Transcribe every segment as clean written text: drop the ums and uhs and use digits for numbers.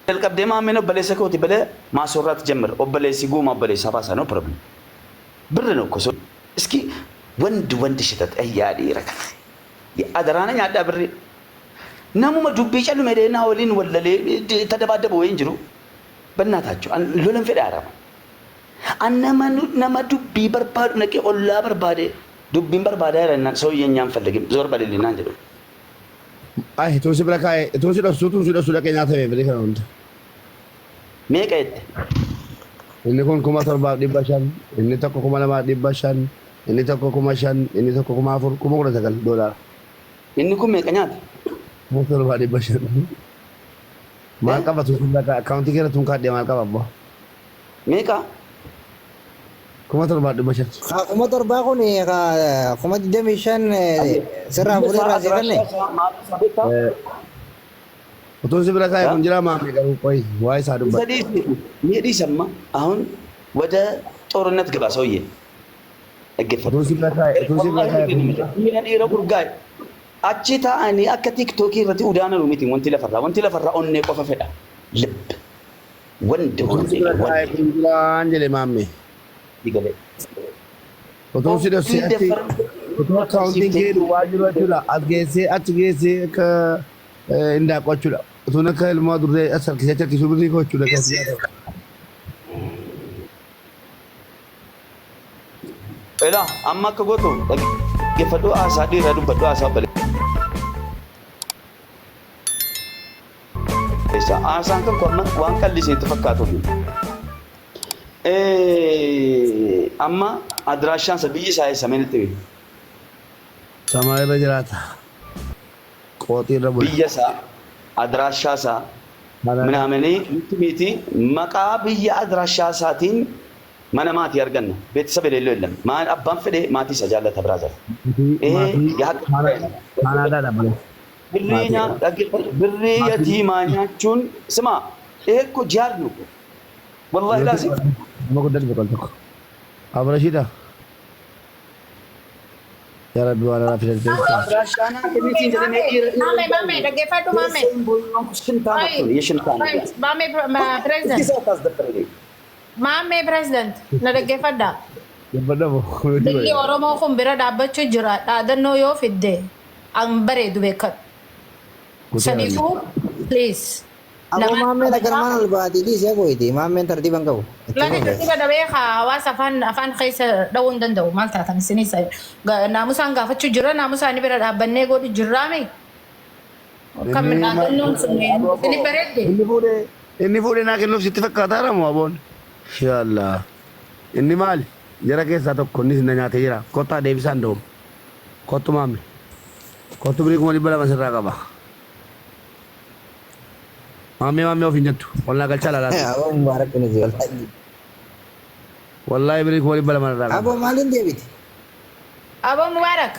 القديم أمينه بليسة كوتي بلي ما سرات جمر أو بليسي قوم أو بليسة باسا نو بروبلم برنو كسو اسكي وند شتت أيادي رك أدرانا يادا بري نامو ما دبيش أنو مدينا ولين ولا لي تدبادب وينجرو بناتاچو أن لولن في دارا أنا ما نما دبي برباد نكي الله بربادة دبي بربادة رنا سوي ينام فلقي زور بدي لنا جلو Ay, tu si belakang, tu sudah kaya nyata ya, beri kan. ميك أيد Ini kon kuma terba di basan, ini tak kuma lama di basan, ini tak kuma shan, ini tak kuma afur, kuma kena sekal dolar. إنكم ميك أنيات Kuma terba di basan. Malka batu sudah ka account kira tungkat dia malka apa? ميكا Kuma terba di basan. Kuma torba ko ni kuma demission serah boleh rasakan ni. Tu si belakang pun jelas mah mereka rupai, wai sadu bat. Jadi ini sama ahun wada tornet geba soye أجفر Tu si belakang. من الإيرا برجاي أجتا أني أكتيك توكي رتي ودانا روميتين وانتي لفرا أني قفا فدا لب وند Tu si belakang pun jelas anjele mami. ديقالي Tu si dah sihat. Tu accounting ke wajib lah. Adgese ke indah kau cula. Tu nak ke ilmu dulu asal kisah kisah beri kau cula kasih. إلا أما كقولو كيفدو أسادي ردو بدو أسا بلي إيسا أسان كم كنا وان كل شيء تفكرتوا فيه أما أدراشان سبيجي ساي سمين تبي Sama ada jelata. Kau tidak boleh. بيجي سا أدراشا سا من أمني ميتي مكا بيجي أدراشا ساتين mana mati arganna bet sabele lollam ma abban fede mati sajalla tabrazar ya Mana ada boleh. birrinya birri yatimanya chun sama ko jarnu wallahi lazim Mau kau dah betul tu. Apa Rashida? Ya Rabbi wa Rabbi fil rashana kemiti jale Mame, dhaggeeffadhu mame. Mame president. Mame president. Na dhaggeeffadha. Daripada mau. Biyyi Oromoo kun bira dhaabbachuu jira. Dhaadannoo yoo fidde an bareedu beekat. Saniifuu please. Aku mame nak kena mana lepas tadi saya kau itu mame tertiban kau. Lagi tertiba da beeka hawaasa afaan keessa dhawuun danda'u maal taatan isinis naamusaan gaafachuu jira naamusaani bira dhaabbannee godhu jirraame. Kan dhaaddannoon sun ini bareedde. Ini fuudhee naa kennuuf sitti fakkaata haramu aboon. Inshallah. Inni maali? Jara keessaa tokko innis na nyaatee jira. Kottaa deebisaan da'u. Kottu maammi. Kottu birii kuma 200 sirraa qaba. Maammi ofiin jettu. Wallaa galchaa laalaatu. Abang mubarak ini jual. Wallaahi birii kuma 200 irraa qaba. Abang malin dia bit. Abang Mubarak.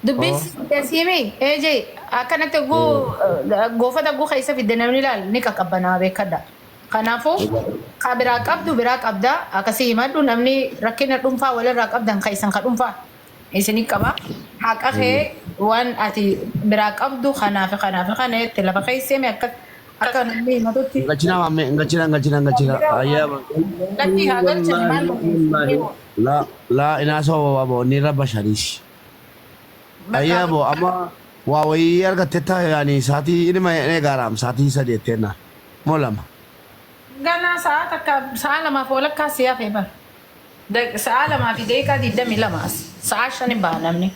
Dubbis teessimi eejee akkanatti goofata guu keessa fidde namni ilaal ni qaqqabbanaa beekadha. Kanaafuu ka biraa qabdu biraa qabda akkasii himadhu namni rakkina dhuunfaa walirraa qabdan ka isan ka dhuunfaa isinii qaba. Haqa kee waan ati biraa qabdu kana itti lafa keesseemi akka namni himatutti. Ngachina maammi, ngachina. Ayyaa. Gatti haa galchani maal La inaasoo waboo ni rabba shaniis. Ayyaa boo amma waa wayii argatte yaani saatii ilma eegaraam saatii sadeettenna moo lama. Ganaa sa'a takka sa'a lamaaf walakkaa siyaa feebar. Sa'a lamaa fi deekaa 22 sa'a 5 ba'a namni.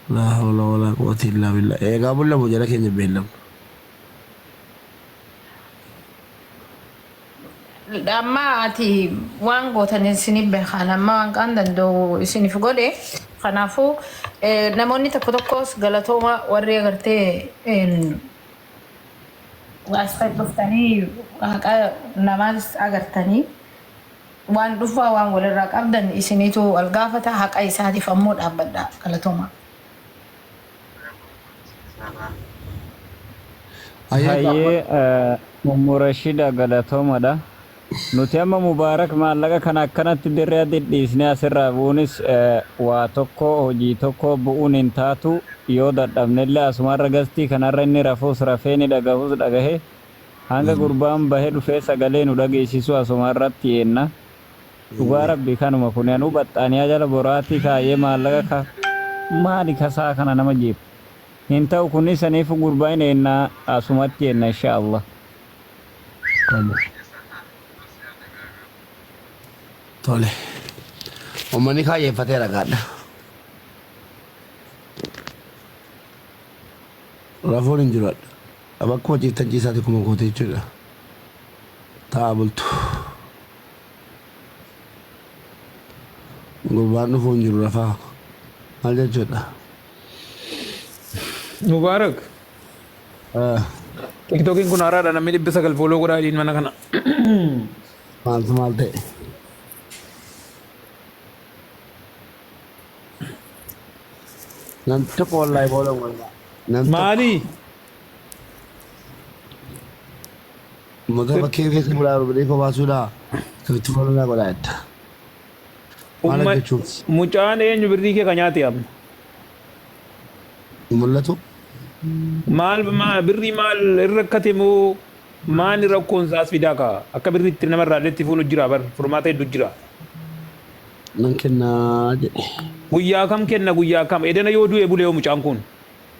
La hawla wala quwwata illa billah. Eegaa bullamu jala keenya beellamu. Amma ati waan gootan isinii beekan amma waan qaan danda'u isiniif godhe kanaafuu namoonni tokkos galatooma warri agartee waasfaa dhuftanii haqa namaas agartanii waan dhufaa waan walirraa qabdan isiniitu wal gaafata haqa isaatiif ammoo dhaabbadha galatooma. Hayyee Murashida galatoomadha. nuti amma mubaarak maallaqa kana akkanatti dirree didhiisnee asirraa buunis waa tokko hojii tokko bu'uun hin taatu yoo dadhabnellee asumarra gastii kanarra inni rafuus rafee ni dhagahus dhagahe hanga gurbaan bahee dhufee sagalee nu dhageessisu asumarratti yenna dhugaa rabbi kanuma kun anu baxxaaniyaa jala boraatii kaayee maallaqa maali kasaa kana nama jiib hin ta'u kunis saniifu gurbaan ennaa asumatti yenna insha Allah. Tole. Uummanni kaayeffateera gaadha. Rafuun hin jiru. Abakkuma ciiftan ciisaati kuma goote jechuudha. Ta'a bultu. Gurbaan dhufuu hin jiru rafaa. Maal jechuudha? Mubaarak. TikTokiin kun haaraadha namni 900 follow godhaa jedhin mana kana. Maaltu maal ta'e? Nan tokko wallahi follow godhaa. Maali? Mata bakkee keessa mul'aa rublee kophaa suudhaa. Kabitti follow godhaa jetta. Maal jechuun? Mucaan eenyu birrii kee kan nyaate amma? Mul'atu? Maal birrii maal irra akkate moo maani rakkoon isaas fidaa kaa akka birriitti namarraa illee fuunu jira bar furmaata hedduu jira. Nan kennaa jedhe. Guyyaa kam kenna guyyaa kam edana yoo du'e bulee mucaan kun.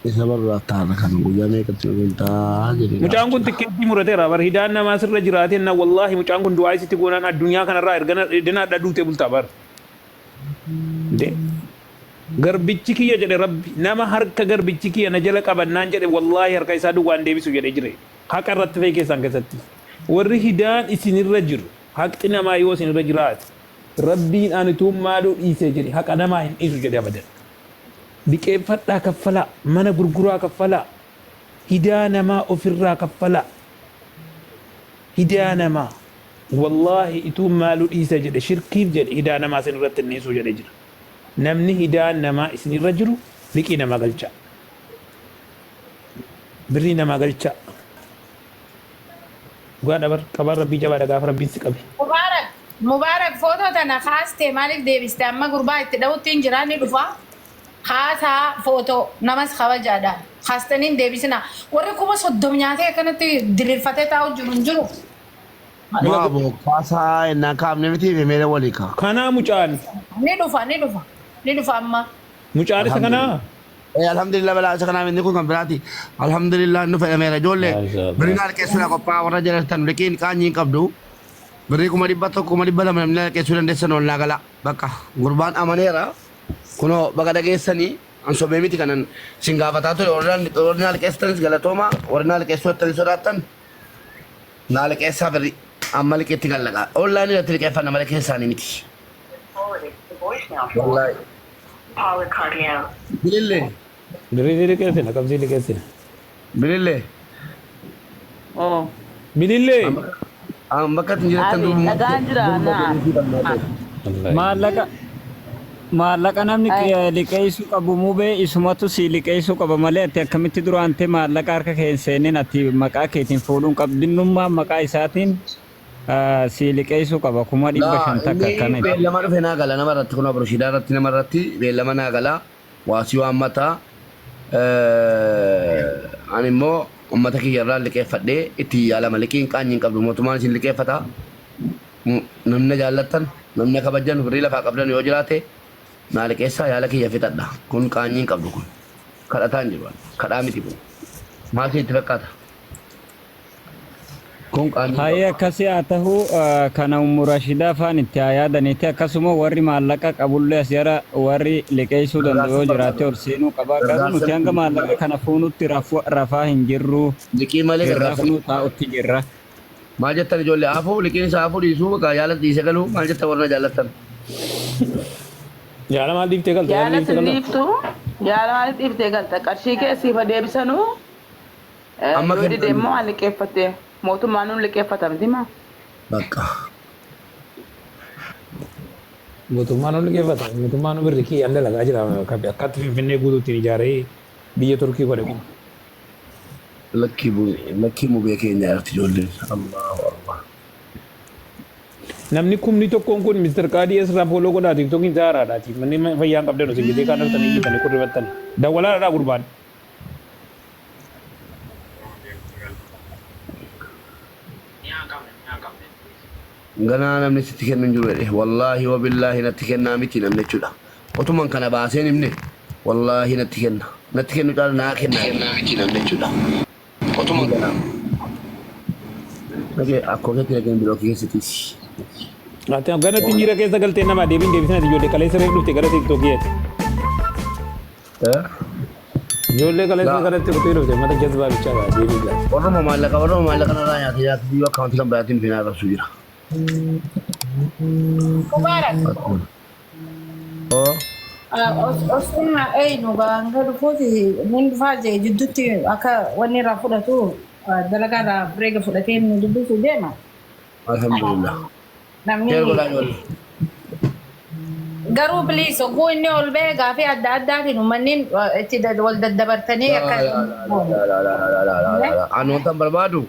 Isa barraa taana kan guyyaa meeqatti nuuntaa jedhe. Mucaan kun tikkeetti murateera bar hidaan namaa sirra jiraate na wallahi mucaan kun du'aa isitti goonaan addunyaa kanarraa ergana edana dhadhuute bultaa bar. Garbichi kiyya jedhe rabbi nama harka garbichi kiyya na jala qabannaan jedhe wallahi harka isaa duwwaan deebisu jedhe jire haqa irratti fe'ee keessan keessatti warri hidaan isinirra jiru haqni namaa yoo isinirra jiraate rabbiin anituun maaloo dhiisee jedhe haqa namaa hin dhiisu jedhe abadan biqeeffadhaa kaffalaa mana gurguraa kaffalaa hidaa namaa ofirraa kaffalaa hidaa namaa wallahi ituun maaloo dhiisee jedhe shirkiif jedhe hidaa namaa isinirratti hin dhiisu jedhe jira. Namni hidaan namaa isinirra jiru liqii namaa galcha. Birrii namaa galcha. Dhugaa dabar qabaan rabbii jabaadha gaafa rabbiin si qabe. Mubaarak footoo tana kaastee maaliif deebiste amma gurbaa itti dha'utti hin jiraan ni dhufa. Haasaa footoo namas kabajaadha. Kaastaniin deebisina. Warri kuma soddom nyaatee akkanatti diriirfatee taa'u jiru hin jiru. Maabo kaasaa ennaa kaafne miti meela walii kaa. Kanaa mucaan. Ni dhufa. Ni dhufa amma. Mucaan isa kanaa. Alhamdulillah balaa isa kanaa inni kun kan biraati. Alhamdulillah nu fayyadameera ijoollee. Birrii naalqeessudha qophaa'a warra jalatan liqiin qaanyii hin qabdu. Birrii 100 namni naalqeessuu dandeessan ol naa gala. Bakka gurbaan amaneera. Kunoo baga dhageessanii ansobee miti kanan sin gaafataa ture warri naalqeessanis galatooma warri naalqeessuu jettanii sodaattan. Naalqeessaa birrii amma liqiitti gallaqa. Ollaan irratti liqeeffanna malee keessaanii miti. Wallahi. Bilillee. Birrii liqeessina qabsii liqeessina. Bilillee. Bilillee. Bakka ittiin jirattan maallaqa namni liqeessuu qabu mubee isumatu si liqeessuu qaba malee ati akkamitti duraantee maallaqa harka kee hin seeniin ati maqaa keetiin fuudhuun qabdinnummaa maqaa isaatiin si liqeessuu qaba 500 takka akkana. Beellama dhufe naa gala namarratti kun abrooshidaa irratti namarratti beellama naa gala waasii waammataa ani immoo ummata kiyya irraa liqeeffadhee itti yaalama liqiin qaanyiin qabdu mootummaan isin liqeeffata namni jaallattan namni kabajjan birrii lafaa qabdan yoo jiraate naa liqeessaa yaala kiyya fixadha kun qaanyiin qabdu kun kadhataan jiru kadhaa miti kun maal itti fakkaata. Haye akkasii haa ta'u kana Rashida afaan itti haa yaadaniiti akkasuma warri maallaqa qabullee as jara warri liqeessuu danda'u yoo jiraate ol seenuu qaba garuu nuti hanga maallaqa kana fuunutti rafaa hin jirru liqii malee rafnuu taa'utti jirra. Maal jettan ijoollee afuu liqiin isaa afuu dhiisuu bakka yaala dhiise galuu maal jettan warra jaallattan. Yaala maal dhiiftee galta? Yaala maal dhiiftee galta? Qarshii keessiif deebisanuu yoo dideemmoo maal liqeeffattee? Mootummaan nun liqeeffata miti maa? Bakka. Mootummaan nun liqeeffata. Mootummaan nun birri kiyya dalagaa jira. Akkatti Finfinnee guutuutti ijaaree biyya Turkii godhe kun. Lakkii mubee keenya irratti ijoolleen. Allahu Akbar. namni kumni tokkoon kun Mr. Qaadii asirraa fooloo godhaa tiktokiin zaaraadhaati manni fayyaan qabdan osoo gitee kan artanii iyyitanii kurribattan dawwalaadhaa gurbaan. Ganaa namni sitti kennu hin jiru jedhe wallaahi wabillaahi natti kennaa miti namni jechuudha. Otuman kana baaseen himne wallaahi natti kennu caala naa kennaa miti namni jechuudha. Otuman kana. Nage akkoo keetti nageen biloo keessattiisi. Ati ganatti jira keessa galtee nama deebisan ati ijoollee kaleessa reef dhufte gara tiktokiyeeti. Ijoollee kaleessa garatti dhufte dhufte mata jazbaa bichaa gaa deebii gaa. Warruma maallaqa narraa nyaate biyyoo akkaawuntii kan biraatiin finaa qabsu jira. Mubarak. Oh. Osuma nu banga dhufuuti mun dhufaa jee jidduutti akka wanni irraa fudhatu dalagaa irraa bireega fudhatee nu dubbisu deema. Alhamdulillah. Namni garuu biliis oguu inni ol ba'e gaafii adda addaatiin uummanni itti wal daddabartanii akka. Anu wantan barbaadu